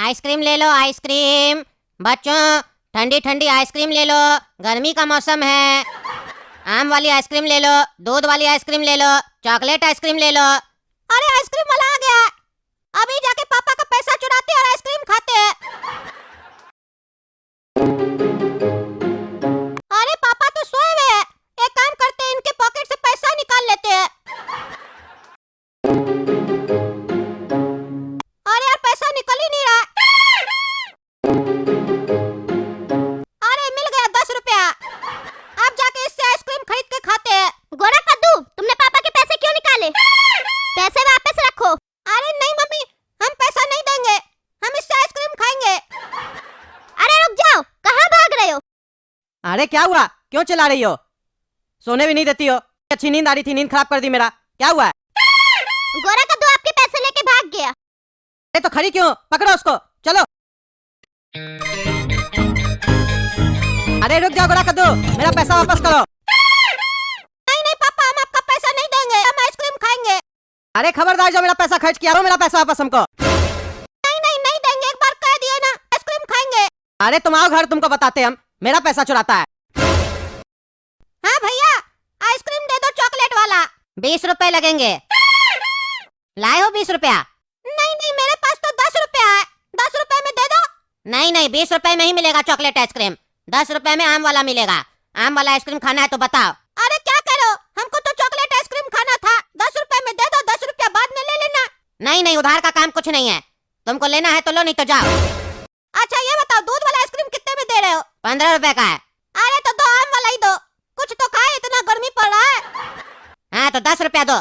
Ice cream ले लो ice cream. बच्चों ठंडी ठंडी आइसक्रीम ले लो, गर्मी का मौसम है। आम वाली आइसक्रीम ले लो, दूध वाली आइसक्रीम ले लो, चॉकलेट आइसक्रीम ले लो। अरे आइसक्रीम वाला आ गया, अभी जाके पापा का पैसा चुराते और आइसक्रीम खाते हैं। अरे पापा तो सोए हुए हैं, एक काम करते हैं इनके पॉकेट से पैसा निकाल लेते हैं। अरे यार पैसा निकल ही नहीं रहा। अरे मिल गया 10 रुपया, अब जाके इससे आइसक्रीम खरीद के खाते हैं। गोरा कद्दू, तुमने पापा के पैसे क्यों निकाले? पैसे वापस रखो। अरे नहीं मम्मी, हम पैसा नहीं देंगे, हम इससे आइसक्रीम खाएंगे। अरे रुक जाओ, कहाँ भाग रहे हो? अरे क्या हुआ, क्यों चिल्ला रही हो? सोने भी नहीं देती हो। अच्छी नींद आ रही थी, नींद खराब कर दी मेरा। क्या हुआ है? गोरा कद्दू आपके पैसे लेके भाग गया। अरे तो खड़ी क्यों, पकड़ो उसको, चलो। अरे रुक जाओ गोरा कद्दू, मेरा पैसा वापस करो। नहीं नहीं पापा, हम आपका पैसा नहीं देंगे, हम आइसक्रीम खाएंगे। अरे खबरदार, जो मेरा पैसा खर्च किया हो, मेरा पैसा वापस हमको। नहीं नहीं नहीं देंगे, एक बार कह दिए ना, आइसक्रीम खाएंगे। अरे तुम आओ घर, तुमको बताते हम, मेरा पैसा चुराता है। हाँ भैया, आइसक्रीम दे दो चॉकलेट वाला। 20 रुपए लगेंगे। लाए हो 20 रुपया? नहीं नहीं मेरे पास तो 10 रुपया है, 10 रुपए में दे दो। नहीं नहीं 20 रुपए में ही मिलेगा चॉकलेट आइसक्रीम, 10 रुपए में आम वाला मिलेगा। आम वाला आइसक्रीम खाना है तो बताओ। अरे क्या करो, हमको तो चॉकलेट आइसक्रीम खाना था, 10 रुपए में दे दो, 10 रुपया बाद में ले लेना। नहीं नहीं उधार का काम कुछ नहीं है, तुमको लेना है तो लो, नहीं तो जाओ। अच्छा ये बताओ, दूध वाला आइसक्रीम कितने में दे रहे हो? 15 रुपए का है। अरे तो दो आम वाला ही दो, कुछ तो खाए, इतना गर्मी पड़ रहा है। हाँ तो 10 रुपया दो।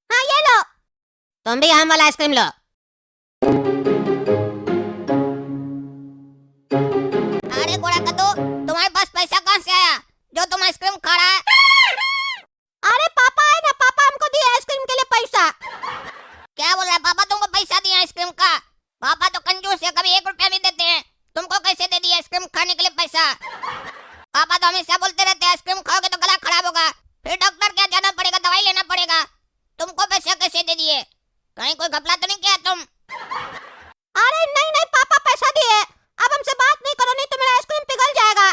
हाँ ये लो। तुम भी आम वाला आइसक्रीम लो। अरे गोरा कद्दू, तुम्हारे पास पैसा कहाँ से आया जो तुम आइसक्रीम खा रहा है? अरे पापा है ना, पापा हमको दिए आइसक्रीम के लिए पैसा। क्या बोल रहा है? पापा तुमको पैसा दिए आइसक्रीम का? पापा तो कंजूस है, कभी 1 रुपया नहीं देते हैं। तुमको कैसे दे दिए आइसक्रीम खाने के लिए पैसा? पापा तो हमेशा बोलते रहते हैं आइसक्रीम खाओगे तो गला खराब होगा, फिर डॉक्टर के यहाँ जाना पड़ेगा, दवाई लेना पड़ेगा। तुमको पैसा कैसे दे दिए? कहीं कोई घपला तो नहीं किया तुम? अरे नहीं नहीं पापा पैसा दिए, अब हमसे बात नहीं करो, नहीं तो मेरा आइसक्रीम पिघल जाएगा।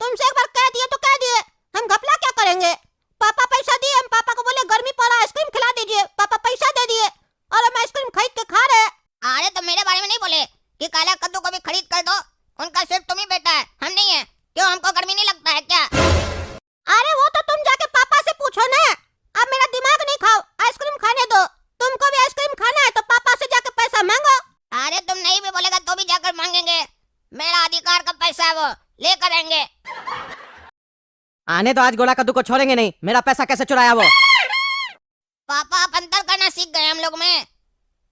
तुमसे एक बार कह दिए तो कह दिए, हम घपला क्या करेंगे। पापा पैसा दिए, हम पापा को बोले गर्मी पड़ रहा है आइसक्रीम खिला दीजिए, पापा पैसा दे दिए और हम आइसक्रीम खरीद के खा रहे हैं। अरे तो मेरे बारे में नहीं बोले कि काला कद्दू को भी खरीद कर दो? उनका सिर्फ तुम ही बेटा है, हम नहीं है। क्यों, हमको गर्मी नहीं लगता है क्या? अरे वो तो तुम जाके पापा से पूछो ना, अब मेरा दिमाग नहीं खाओ, आइसक्रीम खाने दो। तुमको भी आइसक्रीम खाना है तो पापा से जाके पैसा मांगो। अरे तुम नहीं भी बोलेगा तो भी जाकर मांगेंगे, मेरा अधिकार का पैसा है, वो लेकर आएंगे। आने तो आज गोरा कद्दू को छोड़ेंगे नहीं, मेरा पैसा कैसे चुराया वो? पापा आप अंतर करना सीख गए हम लोग में।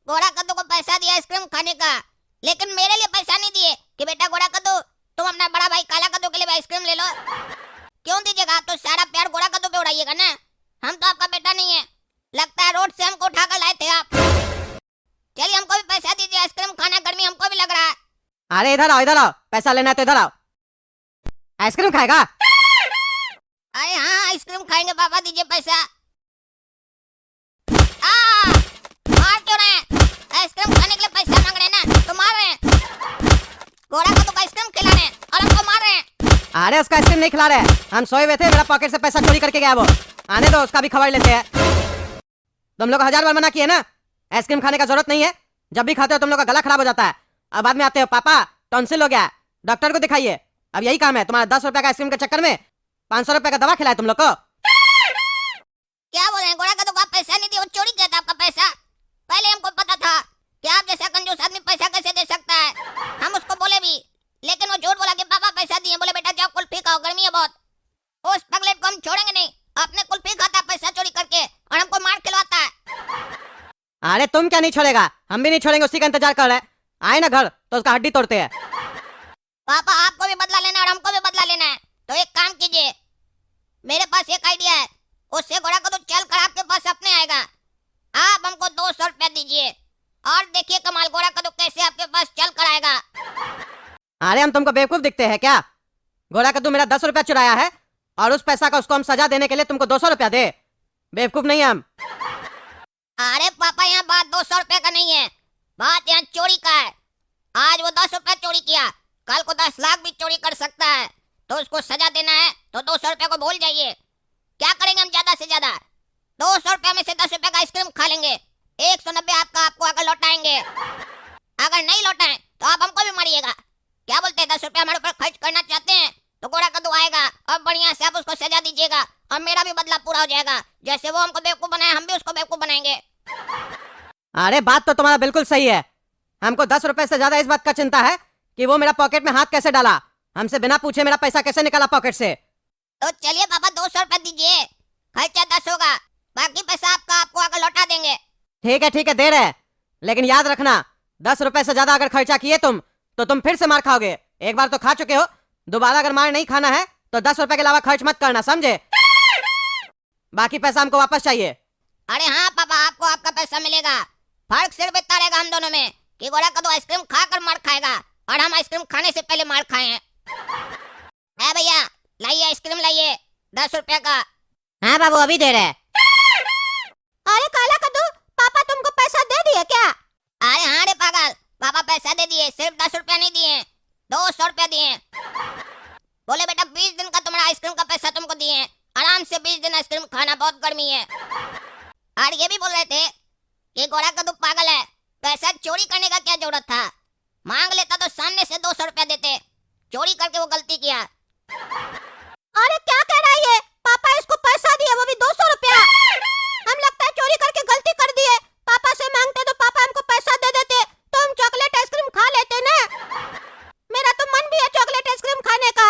गोरा कद्दू को पैसा दिया आइसक्रीम खाने का, लेकिन मेरे लिए पैसा नहीं दिए कि बेटा गोरा कद्दू तुम अपना बड़ा भाई काला कद्दू के लिए भी आइसक्रीम ले लो। क्यों दीजिएगा? आप तो सारा प्यार गोरा कद्दू पे उड़ाइएगा ना। हम तो आपका बेटा नहीं है, लगता है रोड से हमको उठाकर लाए थे आप। चलिए हमको भी पैसा दीजिए, आइसक्रीम खाना गर्मी हमको भी लग रहा है। अरे इधर आओ, इधर आओ, पैसा लेना है तो इधर आओ। आइसक्रीम खाएगा? अरे हाँ आइसक्रीम खाएंगे, पापा दीजिए पैसा। मार क्यों रहे हैं? आइसक्रीम खाने के लिए पैसा मांग रहे हैं ना, तो मार रहे हैं। गोरा को तो आइसक्रीम खिला रहे हैं और हमको मार रहे हैं। अरे उसका आइसक्रीम नहीं खिला रहे, हम सोए हुए थे, मेरा पॉकेट से पैसा चोरी करके गया वो। आने दो, उसका भी खबर लेते हैं। तुम लोग 1000 बार मना किए ना, आइसक्रीम खाने का जरूरत नहीं है। जब भी खाते हो तुम लोग का गला खराब हो जाता है। अब बाद में आते हो पापा टॉन्सिल हो गया, डॉक्टर को दिखाइए। अब यही काम है तुम्हारा, 10 रुपए का आइसक्रीम के चक्कर में 500 रुपए का दवा खिलाए तुम लोग को। क्या बोल रहे हैं? गोरा का तो आप पैसा नहीं दिया, वो चोरी किया था आपका पैसा। पहले हमको पता था कि आप जैसा कंजूस आदमी पैसा कैसे दे सकता है। हम उसको बोले भी, लेकिन वो झूठ बोला कि पापा पैसा दिए। बोले बेटा जाओ कुल्फी खाओ, गर्मी है बहुत। उस पगलेट को हम छोड़ेंगे नहीं, अपने कुल्फी खाता पैसा चोरी करके और हमको मार खिलवाता है। अरे तुम क्या नहीं छोड़ेगा, हम भी नहीं छोड़ेंगे, उसी का इंतजार कर रहे हैं। आए ना घर तो उसका हड्डी तोड़ते हैं। पापा आपको भी बदला लेना है और हमको भी बदला लेना है, तो एक काम कीजिए, मेरे पास एक आइडिया है। उससे गोरा को तो चल कर आपके पास अपने आएगा। आप हमको 200 रुपया दीजिए और देखिए कमाल, गोरा का तो कैसे आपके पास चल कर आएगा। अरे हम तुमको बेवकूफ दिखते हैं क्या? गोरा कद्दू मेरा 10 रुपया चुराया है और उस पैसा का उसको हम सजा देने के लिए तुमको 200 रुपया दे? बेवकूफ नहीं हम। अरे पापा यहाँ बात 200 रुपए का नहीं है, बात यहाँ चोरी का है। आज वो 10 रुपया चोरी किया, कल को 10 लाख भी चोरी कर सकता है, तो उसको सजा देना है तो 200 रुपया को भूल जाइए। क्या करेंगे हम ज्यादा से ज्यादा? 200 रुपया में से 10 रुपया का आइसक्रीम खा लेंगे, 190 आपका आपको अगर लौटाएंगे। अगर नहीं लौटाएं तो आप हमको भी मारिएगा। क्या बोलते हैं, 10 रुपया हमारे ऊपर खर्च करना चाहते हैं तो गोरा कद्दू आएगा और बढ़िया से आप उसको सजा दीजिएगा और मेरा भी बदला पूरा हो जाएगा। जैसे वो हमको बेवकूफ बनाए हम भी उसको बेवकूफ बनाएंगे। अरे बात तो तुम्हारा बिल्कुल सही है। हमको 10 रुपए से ज्यादा इस बात का चिंता है कि वो मेरा पॉकेट में हाथ कैसे डाला, हमसे बिना पूछे मेरा पैसा कैसे निकाला पॉकेट से। तो चलिए पापा 200 रुपया दीजिए, खर्चा 10 होगा, बाकी पैसा आपका आपको आकर लौटा देंगे। ठीक है दे रहे, लेकिन याद रखना 10 रुपए से ज्यादा अगर खर्चा किए तुम तो तुम फिर से मार खाओगे। एक बार तो खा चुके हो, दोबारा अगर मार नहीं खाना है तो 10 रुपए के अलावा खर्च मत करना, समझे? बाकी पैसा हमको वापस चाहिए। अरे हाँ पापा, आपको आपका पैसा मिलेगा। फर्क सिर्फ इतना रहेगा हम दोनों में कि गोरा कद्दू आइसक्रीम खाकर मार खाएगा और हम आइसक्रीम खाने से पहले मार खाए हैं। है भैया, लाइए आइसक्रीम लाइए 10 रुपया का। हाँ बाबू अभी दे रहे। अरे काला कद्दू, पापा तुमको पैसा दे दिए क्या? अरे हाँ रे पागल, पापा पैसा दे दिए, सिर्फ 10 रुपया नहीं दिए, 200 रुपया दिए। बोले बेटा 20 दिन का तुम्हारा आइसक्रीम का पैसा तुमको दिए, आराम से 20 दिन आइसक्रीम खाना, बहुत गर्मी है। और ये भी बोल रहे थे कि गोरा कद्दू पागल है, पैसा चोरी करने का क्या जरूरत था, मांग लेता तो सामने से 200 रुपया देते, चोरी करके वो गलती किया। अरे क्या कह रहा है ये? पापा इसको पैसा दिए, वो भी 200 रुपया। हम लगता है चोरी करके गलती कर दिए। पापा से मांगते तो पापा हमको पैसा दे देते तो हम चॉकलेट आइसक्रीम खा लेते ना। मेरा तो मन भी है चॉकलेट आइसक्रीम खाने का।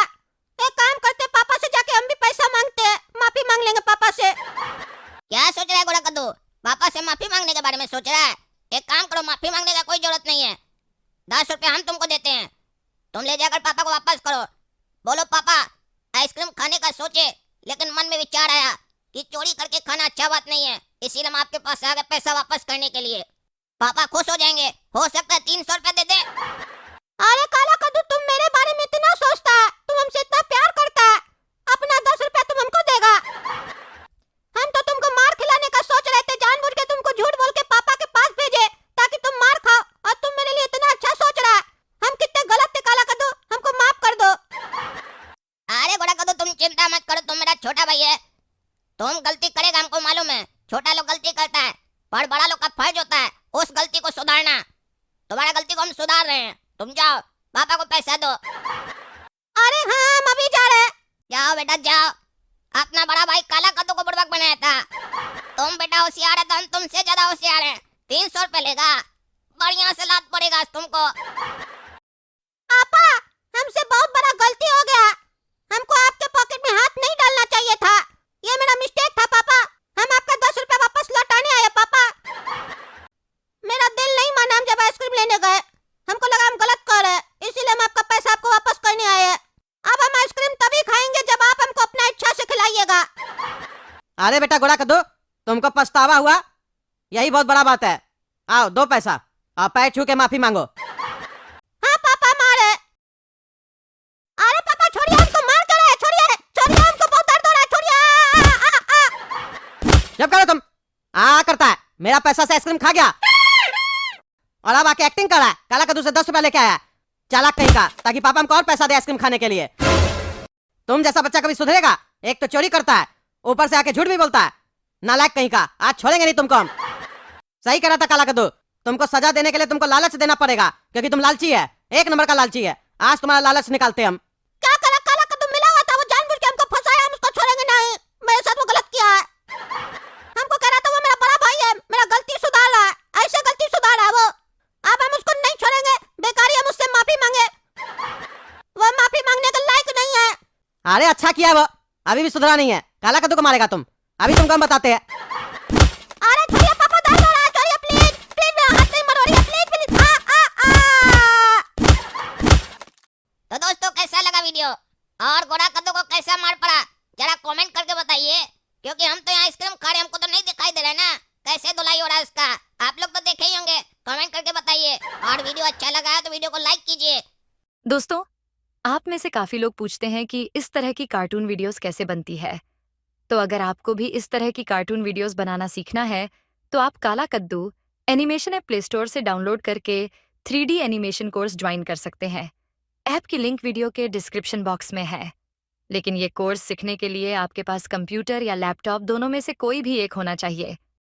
एक काम करते, पापा से जाके हम भी पैसा मांगते हैं, माफी मांग लेंगे पापा से। क्या सोच रहा है गोरा कद्दू, पापा से माफी मांगने के बारे में सोच रहा है? एक काम करो, माफी मांगने का कोई जरूरत नहीं है, 10 रुपया हम तुमको देते हैं, तुम ले जाकर पापा को वापस करो। बोलो पापा आइसक्रीम खाने का सोचे, लेकिन मन में विचार आया कि चोरी करके खाना अच्छा बात नहीं है, इसीलिए हम आपके पास आ गए पैसा वापस करने के लिए। पापा खुश हो जाएंगे, हो सकता है 300 रुपया दे दे। अरे काला कद्दू, तुम मेरे बारे में इतना सोचता है, तुम हमसे इतना प्यार करता है, अपना 10 रुपया तुम हमको देगा? हम तो तुमको मार खिलाने का सोच रहे थे, जानबूझ के तुमको झूठ बोल के पापा के पास भेजे ताकि तुम मार खाओ, और तुम मेरे लिए इतना अच्छा सोच रहा है। हम कितने गलत थे काला कद्दू, हमको माफ कर दो। अरे गोरा कद्दू तुम चिंता मत करो, तुम मेरा छोटा भाई है, तुम गलती करेगा हमको मालूम है, छोटा लोग गलती करता है पर बड़ा लोग का फर्ज होता है उस गलती को सुधारना। तुम्हारा गलती को हम सुधार रहे हैं, तुम जाओ पापा को पैसा दो। अरे हाँ, हम अभी जा रहे हैं। जाओ बेटा जाओ, अपना बड़ा भाई काला कद्दू को बुड़बक बनाया था, तुम बेटा होशियार है तो हम तुमसे ज्यादा होशियार हैं। 300 रुपए लेगा, बढ़िया से लात पड़ेगा आज तुमको। पापा हमसे बहुत बड़ा गलती हो गया, हमको आपके पॉकेट में हाथ नहीं डालना चाहिए था, ये मेरा मिस्टेक था पापा। हम आपका 10 रुपया वापस लौटाने आए पापा। मेरा दिल नहीं माना, हम जब आइसक्रीम लेने गए हमको लगा हम गलत कर रहे हैं, इसीलिए हम आपका पैसा आपको वापस करने आए हैं। अब हम आइसक्रीम तभी खाएंगे जब आप हमको अपना इच्छा से खिलाइएगा। अरे बेटा गोरा कद्दू, तुमको पछतावा हुआ, यही बहुत बड़ा बात है। आओ 2 पैसा और पैर छू के माफी मांगो। हाँ पापा मारे। अरे पापा छोड़िए, हमको मार क्यों रहे हैं? छोड़िए छोड़िए, हमको बहुत दर्द हो रहा है, छोड़िए। जब करो तुम करता है, मेरा पैसा से आइसक्रीम खा गया और अब आके एक्टिंग कर रहा है, काला कद्दू से 10 रुपया लेके आया, चालाक कहीं का, ताकि पापा हमको और पैसा दे आइसक्रीम खाने के लिए। तुम जैसा बच्चा कभी सुधरेगा? एक तो चोरी करता है, ऊपर से आके झूठ भी बोलता है, नालायक कहीं का, आज छोड़ेंगे नहीं तुमको हम। सही कह रहा था काला कद्दू, तुमको सजा देने के लिए तुमको लालच देना पड़ेगा, क्योंकि तुम लालची है, 1 नंबर का लालची है। आज तुम्हारा लालच निकालते हम। क्या करा? काला कद्दू मिला हुआ था, वो जानबूझ के हमको फंसाया, हम उसको छोड़ेंगे नहीं। मेरे साथ वो गलत किया है, हमको कह रहा था वो मेरा बड़ा भाई है, मेरा गलती सुधार रहा है, ऐसे गलती सुधार रहा है वो। अब हम उसको नहीं छोड़ेंगे, बेकारी हम उससे माफी मांगे, वो माफी मांगने के लायक नहीं है। अरे अच्छा किया वो, अभी भी सुधरा नहीं है, काला कद्दू को मारेगा तुम, अभी तुमको हम बताते हैं। अरे छोड़िए पापा, दर्द हो रहा है, छोड़िए प्लीज प्लीज, मेरा हाथ नहीं मरोड़िए प्लीज प्लीज। तो दोस्तों कैसा लगा वीडियो और गोरा कद्दू को कैसा मार पड़ा, जरा कमेंट करके बताइए, क्योंकि हम तो यहाँ आइसक्रीम खा रहे, हमको तो नहीं दिखाई दे रहा है ना कैसे धुलाई हो रहा है उसका। आप लोग तो देखे ही होंगे, कमेंट करके बताइए, और वीडियो अच्छा लगा है तो वीडियो को लाइक कीजिए। दोस्तों, आप में से काफ़ी लोग पूछते हैं कि इस तरह की कार्टून वीडियोस कैसे बनती है। तो अगर आपको भी इस तरह की कार्टून वीडियोस बनाना सीखना है, तो आप काला कद्दू एनिमेशन ऐप प्ले स्टोर से डाउनलोड करके 3D एनिमेशन कोर्स ज्वाइन कर सकते हैं। ऐप की लिंक वीडियो के डिस्क्रिप्शन बॉक्स में है। लेकिन ये कोर्स सीखने के लिए आपके पास कंप्यूटर या लैपटॉप दोनों में से कोई भी एक होना चाहिए।